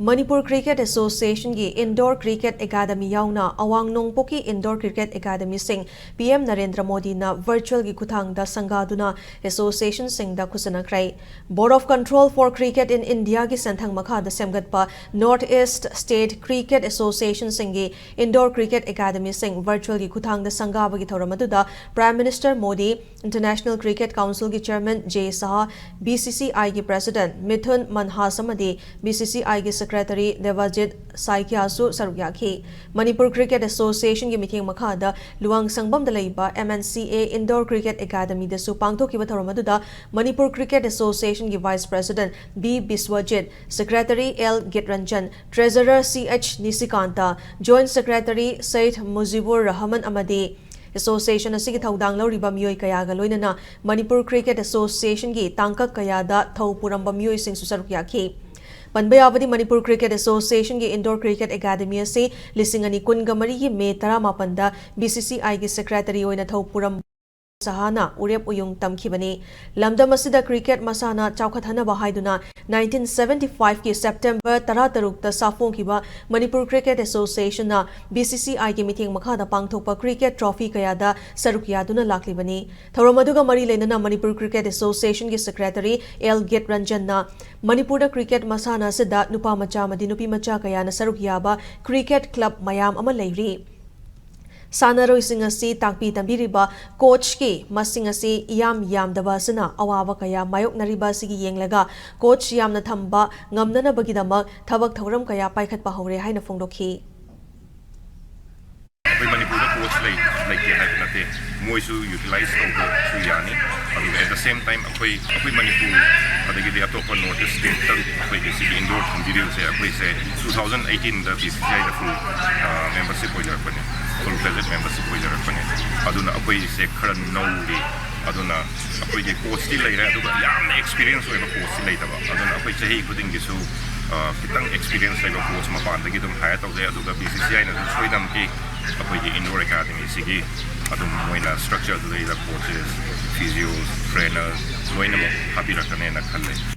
Manipur Cricket Association की Indoor Cricket Academy याउना अवांग नोंगपोकी Indoor Cricket Academy Singh PM Narendra Modi ना virtual की खुथांगदा संगादुना Association Singh दा खुसनख्राई Board of Control for Cricket in India की संथंग मखादा सेमगतपा North East State Cricket Association Singh की Indoor Cricket Academy Singh virtual की खुथांगदा संगाबगी थौरमदुदा Prime Minister Modi International Cricket Council की Chairman Jay Saha BCCI की President मिथुन मनहासमदी BCCI की Secretary Devajit Saikiasu Sarukyaki Manipur Cricket Association की meeting मखादा लुआंग संगबम दलैबा MNCA Indoor Cricket Academy दसु पांगथोकिबा थौरमदुदा Manipur Cricket Association की Vice President B Biswajit Secretary L Gitranjan Treasurer CH Nisikanta Joint Secretary Said Mujibur Rahman Amadi Association asigi thaudang lauriba mioi kayaga loinana Manipur Cricket Association की तांकक कयादा थौ पुरंबा मिoi Singh सुसरुक्याकी Panbayabadi Manipur Cricket Association की Indoor Cricket Academy से लिसिंगनी कुनगमरी की मे 18 BCCI की Secretary ओइना थौपुरम Sahana Urep Uyung Tamkibani Lamdam Asida Cricket Masana Chaukathana Bahaiduna 1975 की September 13 ta Safong kiba Manipur Cricket Association na BCCI की meeting मखादा पांगथोकपा Cricket Trophy kayada sarukyaduna laklibani Thoromaduga mari lenana Manipur Cricket Association की Secretary L Gitranjan na Manipur da Cricket Masana sida nupa macha madi nupi macha kayana sarukyaba Cricket Club mayam ama leiri Sanaroi singasi takpi tambiriba coach ki masingasi yam daba sina awaba kaya mayok nariba sigi yenglaga coach yam na thamba ngamnana bagidamak thabak thoram kaya paikhat pahore haina phongdokhi Manipur coach like hai moisu utilize to yani at the same time apoi Manipur adagi de ato north state taru apoi sigi indoor thambiriu se apoi se 2018 the BCCI the full membership hoijar pane full fledged membership hoijar pane aduna apoi se kharan nauri aduna apoi ge coach ti lai ra aduga yam experience oiba coach lai taba aduna apoi chahi khuding gi su kitang experience lai coach ma pan dagi dum hire tawde aduga BCCI na soidam ki apoi ge indoor academy sigi adum moina structure the coaches physios trainers loina mo habira kane na khalle